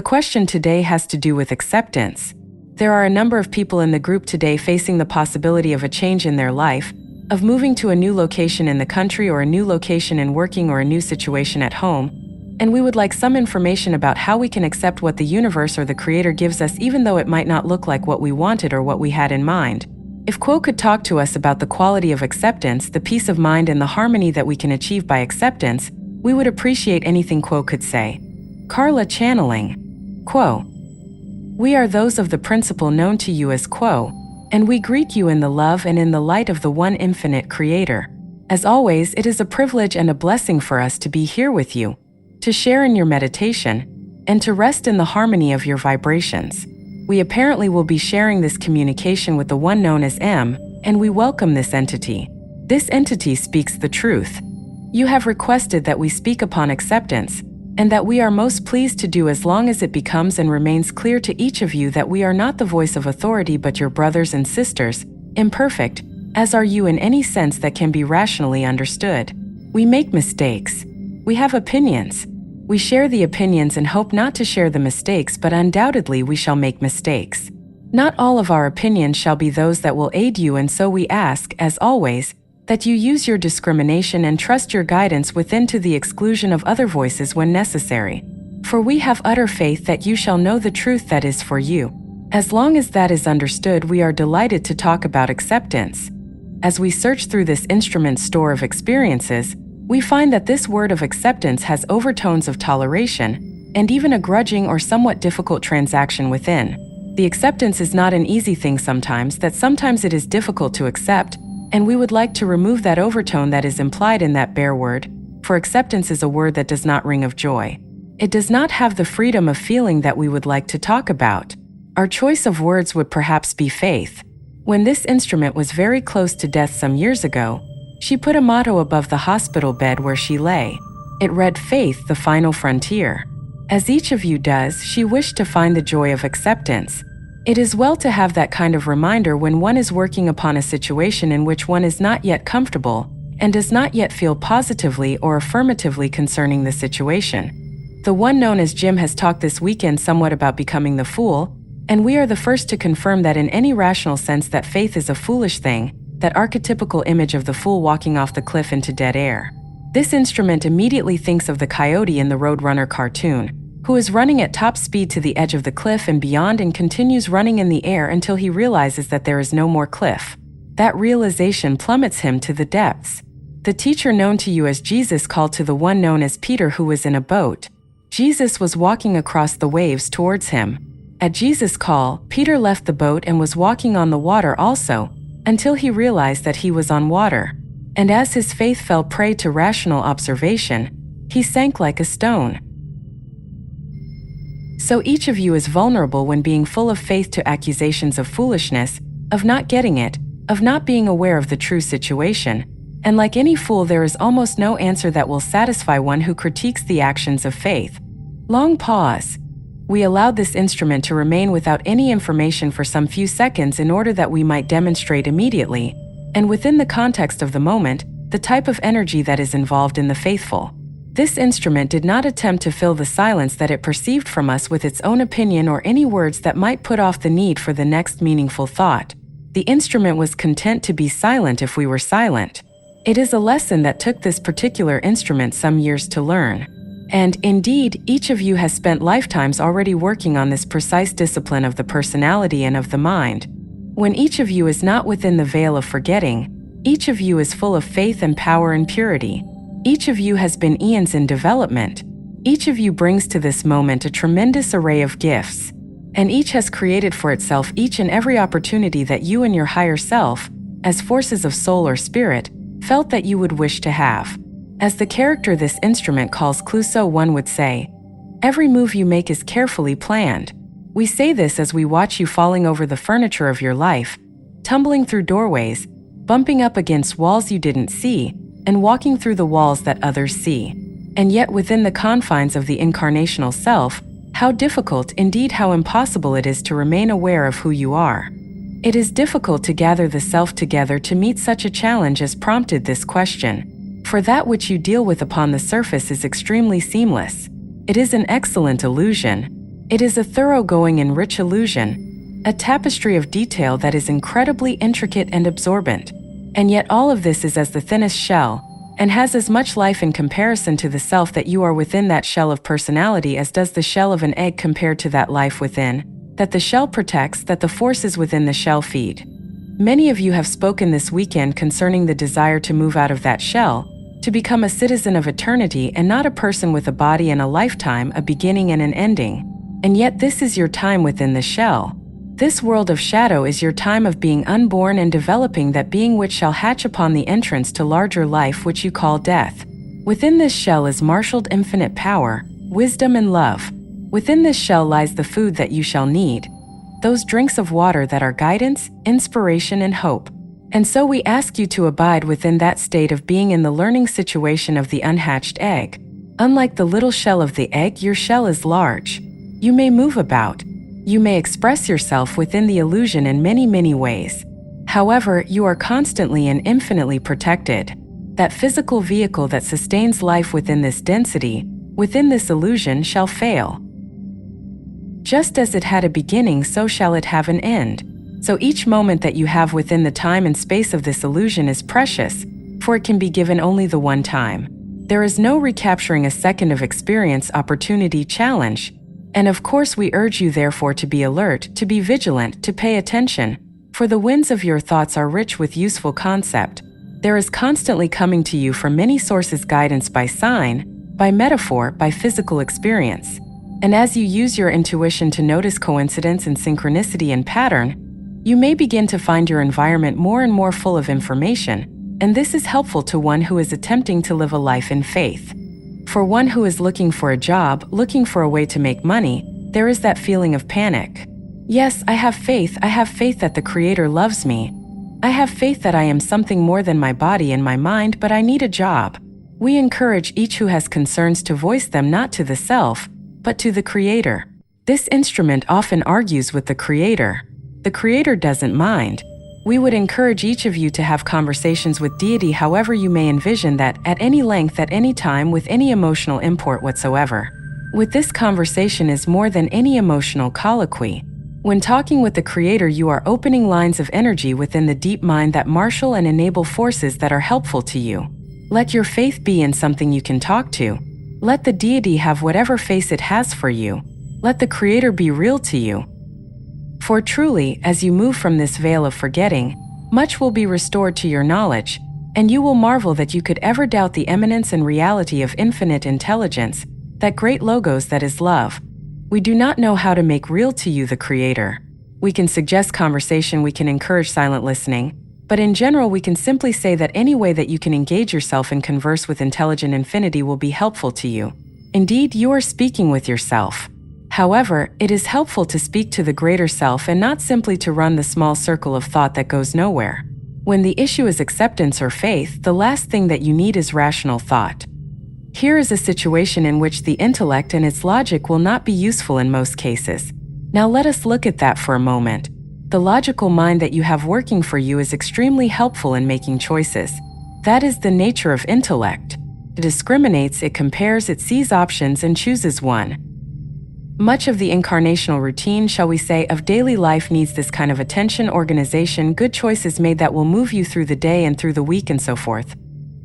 question today has to do with acceptance. There are a number of people in the group today facing the possibility of a change in their life, of moving to a new location in the country or a new location in working or a new situation at home, and we would like some information about how we can accept what the universe or the Creator gives us even though it might not look like what we wanted or what we had in mind. If Quo could talk to us about the quality of acceptance, the peace of mind and the harmony that we can achieve by acceptance, we would appreciate anything Quo could say. Carla channeling. Quo. We are those of the principle known to you as Quo, and we greet you in the love and in the light of the one infinite Creator. As always, it is a privilege and a blessing for us to be here with you, to share in your meditation, and to rest in the harmony of your vibrations. We apparently will be sharing this communication with the one known as M, and we welcome this entity. This entity speaks the truth. You have requested that we speak upon acceptance, and that we are most pleased to do as long as it becomes and remains clear to each of you that we are not the voice of authority but your brothers and sisters, imperfect, as are you in any sense that can be rationally understood. We make mistakes. We have opinions. We share the opinions and hope not to share the mistakes, but undoubtedly we shall make mistakes. Not all of our opinions shall be those that will aid you, and so we ask, as always, that you use your discrimination and trust your guidance within to the exclusion of other voices when necessary. For we have utter faith that you shall know the truth that is for you. As long as that is understood, we are delighted to talk about acceptance. As we search through this instrument's store of experiences, we find that this word of acceptance has overtones of toleration, and even a grudging or somewhat difficult transaction within. The acceptance is not an easy thing sometimes, that sometimes it is difficult to accept, and we would like to remove that overtone that is implied in that bare word, for acceptance is a word that does not ring of joy. It does not have the freedom of feeling that we would like to talk about. Our choice of words would perhaps be faith. When this instrument was very close to death some years ago, she put a motto above the hospital bed where she lay. It read, "Faith, the final frontier." As each of you does, she wished to find the joy of acceptance. It is well to have that kind of reminder when one is working upon a situation in which one is not yet comfortable and does not yet feel positively or affirmatively concerning the situation. The one known as Jim has talked this weekend somewhat about becoming the fool, and we are the first to confirm that in any rational sense that faith is a foolish thing, that archetypical image of the fool walking off the cliff into dead air. This instrument immediately thinks of the coyote in the Roadrunner cartoon, who is running at top speed to the edge of the cliff and beyond and continues running in the air until he realizes that there is no more cliff. That realization plummets him to the depths. The teacher known to you as Jesus called to the one known as Peter, who was in a boat. Jesus was walking across the waves towards him. At Jesus' call, Peter left the boat and was walking on the water also, until he realized that he was on water. And as his faith fell prey to rational observation, he sank like a stone. So each of you is vulnerable when being full of faith to accusations of foolishness, of not getting it, of not being aware of the true situation, and like any fool there is almost no answer that will satisfy one who critiques the actions of faith. Long pause. We allowed this instrument to remain without any information for some few seconds in order that we might demonstrate immediately, and within the context of the moment, the type of energy that is involved in the faithful. This instrument did not attempt to fill the silence that it perceived from us with its own opinion or any words that might put off the need for the next meaningful thought. The instrument was content to be silent if we were silent. It is a lesson that took this particular instrument some years to learn. And, indeed, each of you has spent lifetimes already working on this precise discipline of the personality and of the mind. When each of you is not within the veil of forgetting, each of you is full of faith and power and purity. Each of you has been eons in development. Each of you brings to this moment a tremendous array of gifts, and each has created for itself each and every opportunity that you and your higher self, as forces of soul or spirit, felt that you would wish to have. As the character this instrument calls Clouseau one would say, every move you make is carefully planned. We say this as we watch you falling over the furniture of your life, tumbling through doorways, bumping up against walls you didn't see, and walking through the walls that others see. And yet within the confines of the incarnational self, how difficult, indeed how impossible it is to remain aware of who you are. It is difficult to gather the self together to meet such a challenge as prompted this question. For that which you deal with upon the surface is extremely seamless. It is an excellent illusion. It is a thoroughgoing and rich illusion, a tapestry of detail that is incredibly intricate and absorbent. And yet all of this is as the thinnest shell, and has as much life in comparison to the self that you are within that shell of personality as does the shell of an egg compared to that life within, that the shell protects, that the forces within the shell feed. Many of you have spoken this weekend concerning the desire to move out of that shell, to become a citizen of eternity and not a person with a body and a lifetime, a beginning and an ending. And yet this is your time within the shell. This world of shadow is your time of being unborn and developing that being which shall hatch upon the entrance to larger life which you call death. Within this shell is marshaled infinite power, wisdom and love. Within this shell lies the food that you shall need, those drinks of water that are guidance, inspiration and hope. And so we ask you to abide within that state of being in the learning situation of the unhatched egg. Unlike the little shell of the egg, your shell is large. You may move about. You may express yourself within the illusion in many, many ways. However, you are constantly and infinitely protected. That physical vehicle that sustains life within this density, within this illusion, shall fail. Just as it had a beginning, so shall it have an end. So each moment that you have within the time and space of this illusion is precious, for it can be given only the one time. There is no recapturing a second of experience, opportunity, challenge. And of course we urge you therefore to be alert, to be vigilant, to pay attention, for the winds of your thoughts are rich with useful concept. There is constantly coming to you from many sources guidance by sign, by metaphor, by physical experience. And as you use your intuition to notice coincidence and synchronicity and pattern, you may begin to find your environment more and more full of information, and this is helpful to one who is attempting to live a life in faith. For one who is looking for a job, looking for a way to make money, there is that feeling of panic. Yes, I have faith that the Creator loves me. I have faith that I am something more than my body and my mind, but I need a job. We encourage each who has concerns to voice them not to the self, but to the Creator. This instrument often argues with the Creator. The Creator doesn't mind. We would encourage each of you to have conversations with Deity however you may envision that, at any length, at any time, with any emotional import whatsoever. With this conversation is more than any emotional colloquy. When talking with the Creator, you are opening lines of energy within the deep mind that marshal and enable forces that are helpful to you. Let your faith be in something you can talk to. Let the Deity have whatever face it has for you. Let the Creator be real to you. For truly, as you move from this veil of forgetting, much will be restored to your knowledge, and you will marvel that you could ever doubt the eminence and reality of infinite intelligence, that great logos that is love. We do not know how to make real to you the Creator. We can suggest conversation, we can encourage silent listening, but in general we can simply say that any way that you can engage yourself and converse with intelligent infinity will be helpful to you. Indeed, you are speaking with yourself. However, it is helpful to speak to the greater self and not simply to run the small circle of thought that goes nowhere. When the issue is acceptance or faith, the last thing that you need is rational thought. Here is a situation in which the intellect and its logic will not be useful in most cases. Now let us look at that for a moment. The logical mind that you have working for you is extremely helpful in making choices. That is the nature of intellect. It discriminates, it compares, it sees options and chooses one. Much of the incarnational routine, shall we say, of daily life needs this kind of attention, organization, good choices made that will move you through the day and through the week and so forth.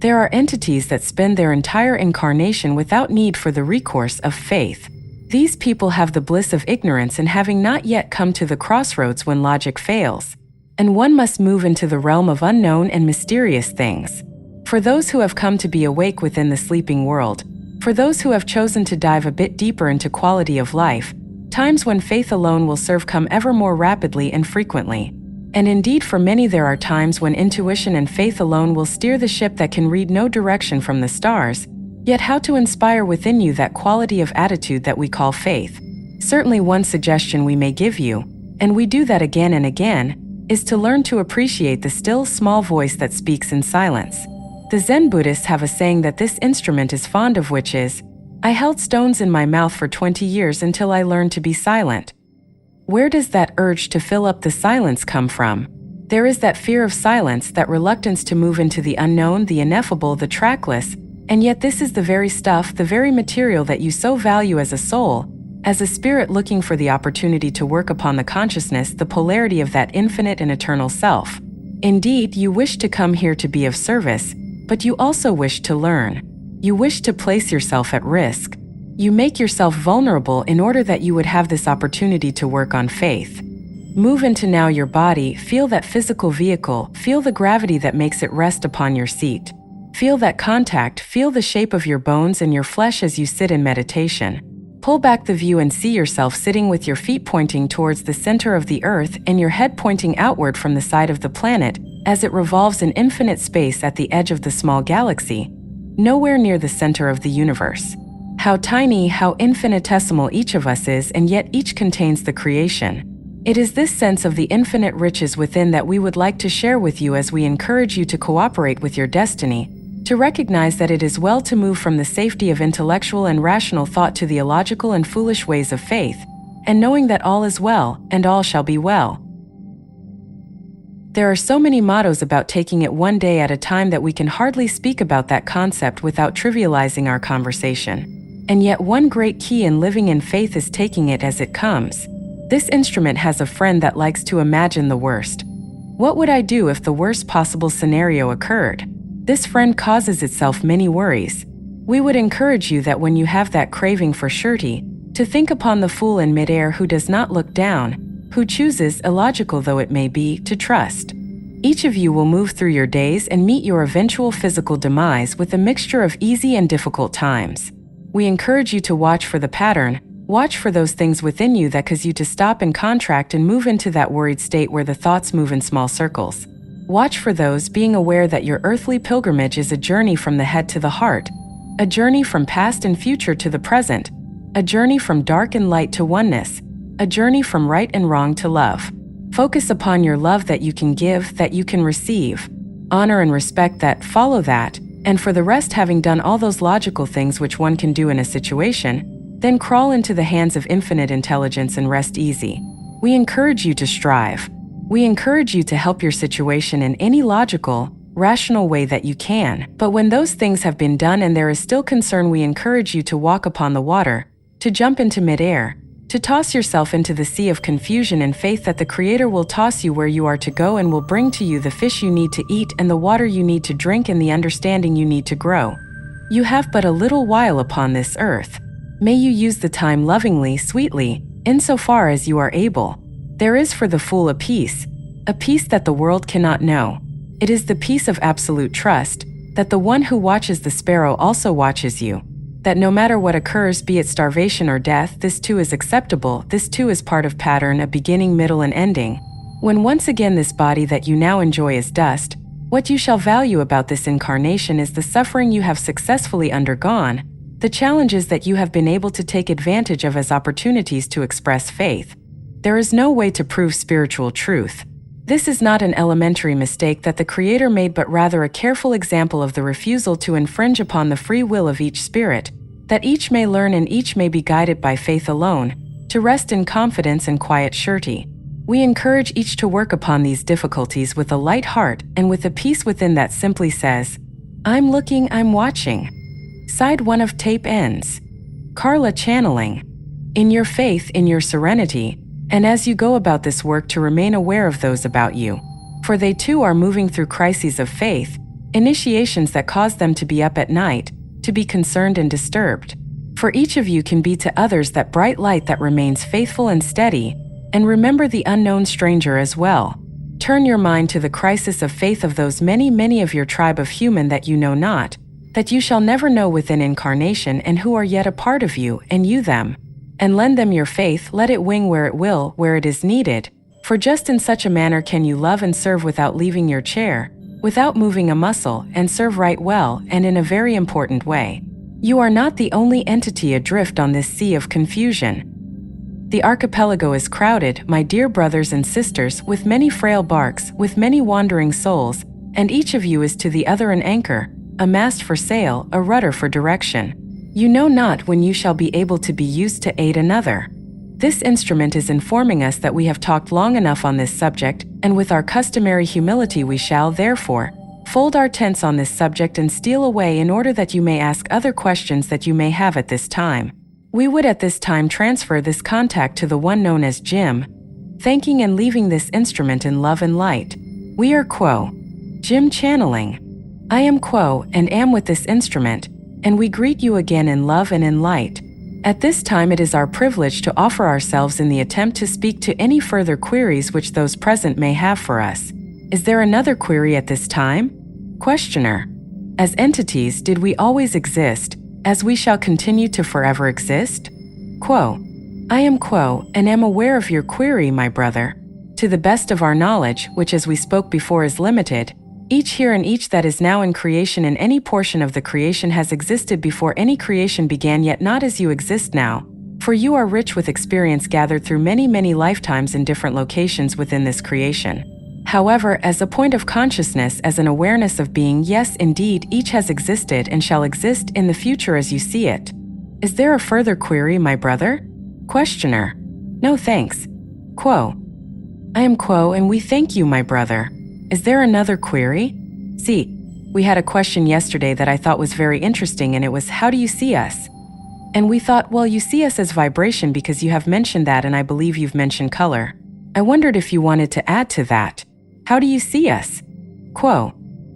There are entities that spend their entire incarnation without need for the recourse of faith. These people have the bliss of ignorance in having not yet come to the crossroads when logic fails. And one must move into the realm of unknown and mysterious things. For those who have come to be awake within the sleeping world, for those who have chosen to dive a bit deeper into quality of life, times when faith alone will serve come ever more rapidly and frequently. And indeed for many there are times when intuition and faith alone will steer the ship that can read no direction from the stars, yet how to inspire within you that quality of attitude that we call faith. Certainly one suggestion we may give you, and we do that again and again, is to learn to appreciate the still small voice that speaks in silence. The Zen Buddhists have a saying that this instrument is fond of, which is, "I held stones in my mouth for 20 years until I learned to be silent." Where does that urge to fill up the silence come from? There is that fear of silence, that reluctance to move into the unknown, the ineffable, the trackless, and yet this is the very stuff, the very material that you so value as a soul, as a spirit looking for the opportunity to work upon the consciousness, the polarity of that infinite and eternal self. Indeed, you wish to come here to be of service, but you also wish to learn. You wish to place yourself at risk. You make yourself vulnerable in order that you would have this opportunity to work on faith. Move into now your body, feel that physical vehicle, feel the gravity that makes it rest upon your seat. Feel that contact, feel the shape of your bones and your flesh as you sit in meditation. Pull back the view and see yourself sitting with your feet pointing towards the center of the earth and your head pointing outward from the side of the planet as it revolves in infinite space at the edge of the small galaxy, nowhere near the center of the universe. How tiny, how infinitesimal each of us is, and yet each contains the creation. It is this sense of the infinite riches within that we would like to share with you as we encourage you to cooperate with your destiny, to recognize that it is well to move from the safety of intellectual and rational thought to the illogical and foolish ways of faith, and knowing that all is well, and all shall be well. There are so many mottos about taking it one day at a time that we can hardly speak about that concept without trivializing our conversation. And yet one great key in living in faith is taking it as it comes. This instrument has a friend that likes to imagine the worst. What would I do if the worst possible scenario occurred? This friend causes itself many worries. We would encourage you that when you have that craving for surety, to think upon the fool in midair who does not look down, who chooses, illogical though it may be, to trust. Each of you will move through your days and meet your eventual physical demise with a mixture of easy and difficult times. We encourage you to watch for the pattern. Watch for those things within you that cause you to stop and contract and move into that worried state where the thoughts move in small circles. Watch for those, being aware that your earthly pilgrimage is a journey from the head to the heart, a journey from past and future to the present, a journey from dark and light to oneness, a journey from right and wrong to love. Focus upon your love that you can give, that you can receive. Honor and respect that, follow that, and for the rest, having done all those logical things which one can do in a situation, then crawl into the hands of infinite intelligence and rest easy. We encourage you to strive. We encourage you to help your situation in any logical, rational way that you can. But when those things have been done and there is still concern, we encourage you to walk upon the water, to jump into midair, to toss yourself into the sea of confusion in faith that the Creator will toss you where you are to go and will bring to you the fish you need to eat and the water you need to drink and the understanding you need to grow. You have but a little while upon this earth. May you use the time lovingly, sweetly, insofar as you are able. There is for the fool a peace that the world cannot know. It is the peace of absolute trust, that the one who watches the sparrow also watches you, that no matter what occurs, be it starvation or death, this too is acceptable, this too is part of pattern, a beginning, middle, and ending. When once again this body that you now enjoy is dust, what you shall value about this incarnation is the suffering you have successfully undergone, the challenges that you have been able to take advantage of as opportunities to express faith. There is no way to prove spiritual truth. This is not an elementary mistake that the Creator made, but rather a careful example of the refusal to infringe upon the free will of each spirit, that each may learn and each may be guided by faith alone, to rest in confidence and quiet surety. We encourage each to work upon these difficulties with a light heart and with a peace within that simply says, I'm looking, I'm watching. Side 1 of tape ends. Carla channeling. In your faith, in your serenity, and as you go about this work to remain aware of those about you. For they too are moving through crises of faith, initiations that cause them to be up at night, to be concerned and disturbed. For each of you can be to others that bright light that remains faithful and steady, and remember the unknown stranger as well. Turn your mind to the crisis of faith of those many of your tribe of human that you know not, that you shall never know within incarnation and who are yet a part of you and you them. And lend them your faith, let it wing where it will, where it is needed. For just in such a manner can you love and serve without leaving your chair, without moving a muscle, and serve right well and in a very important way. You are not the only entity adrift on this sea of confusion. The archipelago is crowded, my dear brothers and sisters, with many frail barks, with many wandering souls, and each of you is to the other an anchor, a mast for sail, a rudder for direction. You know not when you shall be able to be used to aid another. This instrument is informing us that we have talked long enough on this subject, and with our customary humility we shall, therefore, fold our tents on this subject and steal away in order that you may ask other questions that you may have at this time. We would at this time transfer this contact to the one known as Jim, thanking and leaving this instrument in love and light. We are Quo. Jim channeling. I am Quo and am with this instrument, and we greet you again in love and in light. At this time it is our privilege to offer ourselves in the attempt to speak to any further queries which those present may have for us. Is there another query at this time? Questioner. As entities, did we always exist, as we shall continue to forever exist? Quo. I am Quo and am aware of your query, my brother. To the best of our knowledge, which as we spoke before is limited, each here and each that is now in creation in any portion of the creation has existed before any creation began, yet not as you exist now, for you are rich with experience gathered through many, many lifetimes in different locations within this creation. However, as a point of consciousness, as an awareness of being, yes, indeed, each has existed and shall exist in the future as you see it. Is there a further query, my brother? Questioner. No thanks. Quo. I am Quo and we thank you, my brother. Is there another query? See, we had a question yesterday that I thought was very interesting, and it was, how do you see us? And we thought, well, you see us as vibration because you have mentioned that, and I believe you've mentioned color. I wondered if you wanted to add to that. How do you see us? Quo.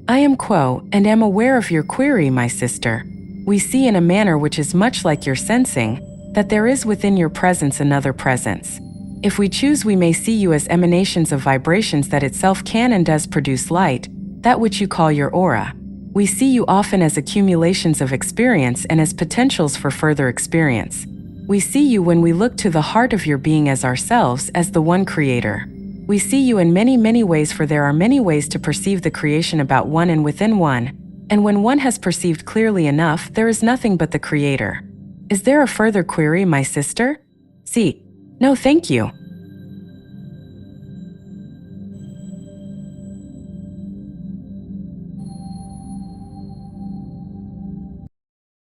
I am Quo and am aware of your query, my sister. We see in a manner which is much like your sensing, that there is within your presence another presence. If we choose, we may see you as emanations of vibrations that itself can and does produce light, that which you call your aura. We see you often as accumulations of experience and as potentials for further experience. We see you when we look to the heart of your being as ourselves, as the one creator. We see you in many, many ways, for there are many ways to perceive the creation about one and within one, and when one has perceived clearly enough, there is nothing but the creator. Is there a further query, my sister? See. No, thank you.